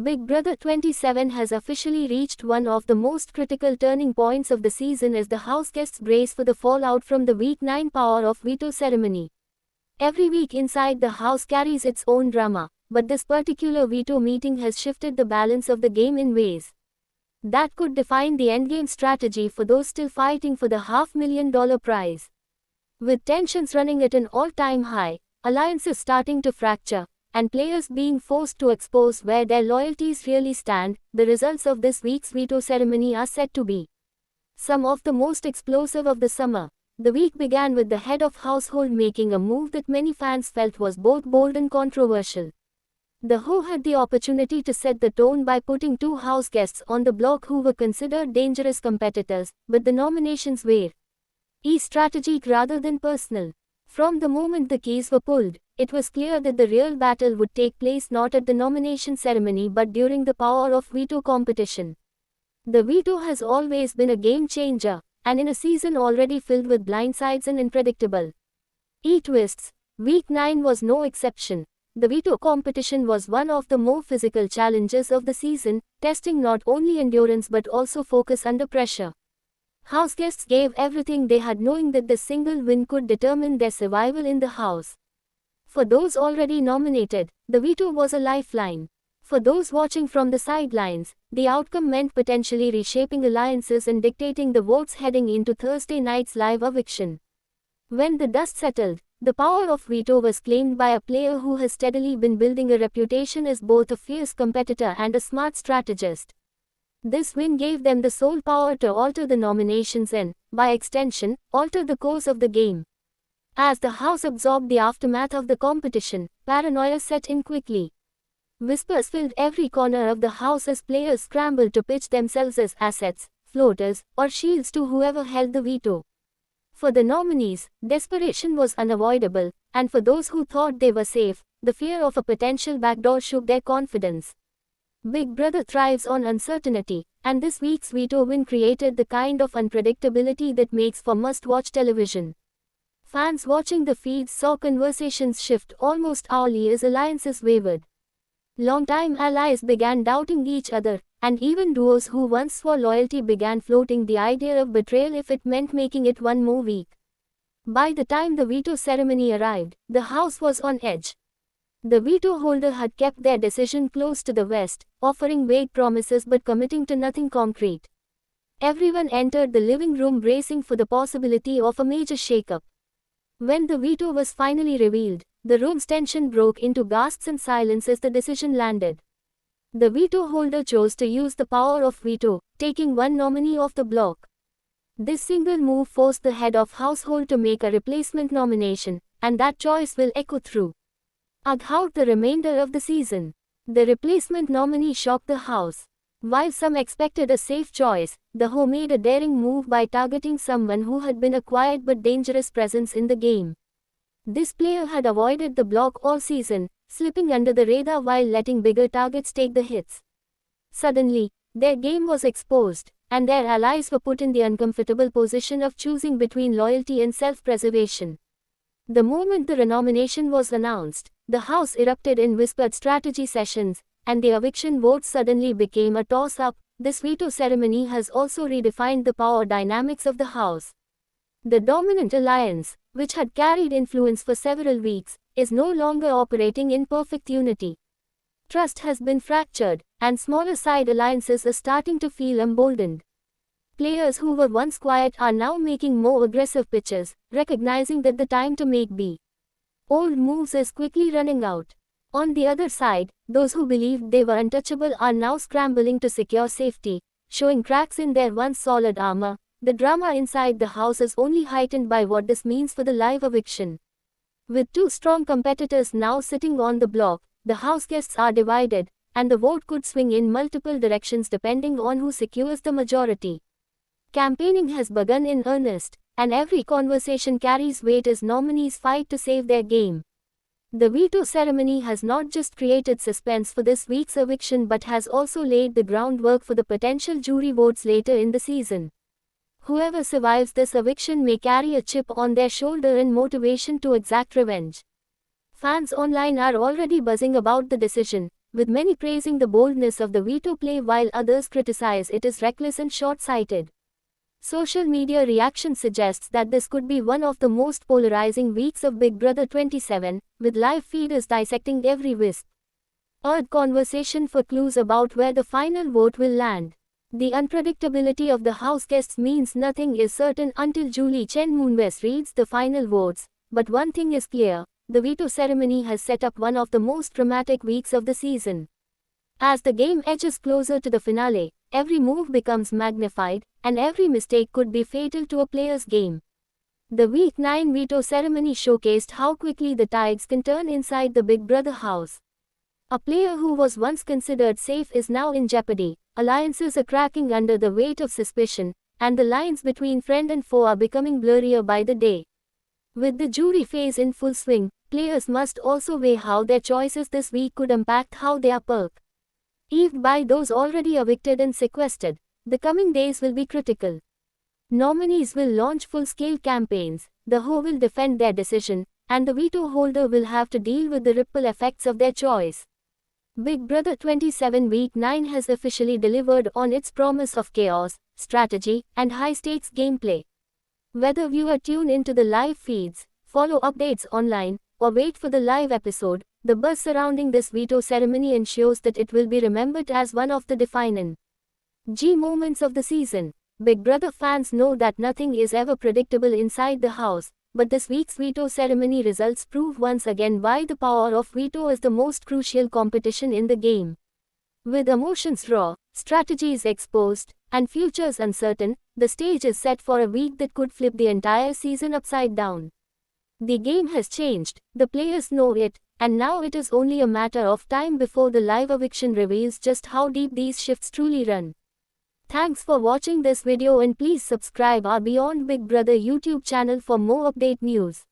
Big Brother 27 has officially reached one of the most critical turning points of the season as the house guests brace for the fallout from the Week 9 Power of Veto ceremony. Every week inside the house carries its own drama, but this particular veto meeting has shifted the balance of the game in ways that could define the endgame strategy for those still fighting for the $500,000 prize. With tensions running at an all-time high, alliances starting to fracture, and players being forced to expose where their loyalties really stand, the results of this week's veto ceremony are said to be some of the most explosive of the summer. The week began with the head of household making a move that many fans felt was both bold and controversial. The Who had the opportunity to set the tone by putting two house guests on the block who were considered dangerous competitors, but the nominations were strategic rather than personal. From the moment the keys were pulled, it was clear that the real battle would take place not at the nomination ceremony but during the Power of Veto competition. The veto has always been a game changer, and in a season already filled with blindsides and unpredictable twists, Week 9 was no exception. The veto competition was one of the more physical challenges of the season, testing not only endurance but also focus under pressure. House guests gave everything they had, knowing that the single win could determine their survival in the house. For those already nominated, the veto was a lifeline. For those watching from the sidelines, the outcome meant potentially reshaping alliances and dictating the votes heading into Thursday night's live eviction. When the dust settled, the power of veto was claimed by a player who has steadily been building a reputation as both a fierce competitor and a smart strategist. This win gave them the sole power to alter the nominations and, by extension, alter the course of the game. As the house absorbed the aftermath of the competition, paranoia set in quickly. Whispers filled every corner of the house as players scrambled to pitch themselves as assets, floaters, or shields to whoever held the veto. For the nominees, desperation was unavoidable, and for those who thought they were safe, the fear of a potential backdoor shook their confidence. Big Brother thrives on uncertainty, and this week's veto win created the kind of unpredictability that makes for must-watch television. Fans watching the feeds saw conversations shift almost hourly as alliances wavered. Longtime allies began doubting each other, and even duos who once swore loyalty began floating the idea of betrayal if it meant making it one more week. By the time the veto ceremony arrived, the house was on edge. The veto holder had kept their decision close to the vest, offering vague promises but committing to nothing concrete. Everyone entered the living room bracing for the possibility of a major shakeup. When the veto was finally revealed, the room's tension broke into gasps and silence as the decision landed. The veto holder chose to use the power of veto, taking one nominee off the block. This single move forced the head of household to make a replacement nomination, and that choice will echo throughout the remainder of the season. The replacement nominee shocked the house. While some expected a safe choice, the Who made a daring move by targeting someone who had been a quiet but dangerous presence in the game. This player had avoided the block all season, slipping under the radar while letting bigger targets take the hits. Suddenly, their game was exposed, and their allies were put in the uncomfortable position of choosing between loyalty and self-preservation. The moment the renomination was announced, the house erupted in whispered strategy sessions, and the eviction vote suddenly became a toss-up. This veto ceremony has also redefined the power dynamics of the house. The dominant alliance, which had carried influence for several weeks, is no longer operating in perfect unity. Trust has been fractured, and smaller side alliances are starting to feel emboldened. Players who were once quiet are now making more aggressive pitches, recognizing that the time to make old moves is quickly running out. On the other side, those who believed they were untouchable are now scrambling to secure safety, showing cracks in their once solid armor. The drama inside the house is only heightened by what this means for the live eviction. With two strong competitors now sitting on the block, the house guests are divided, and the vote could swing in multiple directions depending on who secures the majority. Campaigning has begun in earnest, and every conversation carries weight as nominees fight to save their game. The veto ceremony has not just created suspense for this week's eviction but has also laid the groundwork for the potential jury votes later in the season. Whoever survives this eviction may carry a chip on their shoulder and motivation to exact revenge. Fans online are already buzzing about the decision, with many praising the boldness of the veto play while others criticize it as reckless and short-sighted. Social media reaction suggests that this could be one of the most polarizing weeks of Big Brother 27, with live feeders dissecting every whispered conversation for clues about where the final vote will land. The unpredictability of the house guests means nothing is certain until Julie Chen Moonves reads the final votes, but one thing is clear, the veto ceremony has set up one of the most dramatic weeks of the season. As the game edges closer to the finale, every move becomes magnified, and every mistake could be fatal to a player's game. The Week 9 veto ceremony showcased how quickly the tides can turn inside the Big Brother house. A player who was once considered safe is now in jeopardy, alliances are cracking under the weight of suspicion, and the lines between friend and foe are becoming blurrier by the day. With the jury phase in full swing, players must also weigh how their choices this week could impact how they are perceived by those already evicted and sequestered. The coming days will be critical. Nominees will launch full-scale campaigns, the hoe will defend their decision, and the veto holder will have to deal with the ripple effects of their choice. Big Brother 27 Week 9 has officially delivered on its promise of chaos, strategy, and high-stakes gameplay. Whether viewer tune into the live feeds, follow updates online, or wait for the live episode, the buzz surrounding this veto ceremony ensures that it will be remembered as one of the defining moments of the season. Big Brother fans know that nothing is ever predictable inside the house, but this week's veto ceremony results prove once again why the power of veto is the most crucial competition in the game. With emotions raw, strategies exposed, and futures uncertain, the stage is set for a week that could flip the entire season upside down. The game has changed, the players know it, and now it is only a matter of time before the live eviction reveals just how deep these shifts truly run. Thanks for watching this video and please subscribe our Beyond Big Brother YouTube channel for more update news.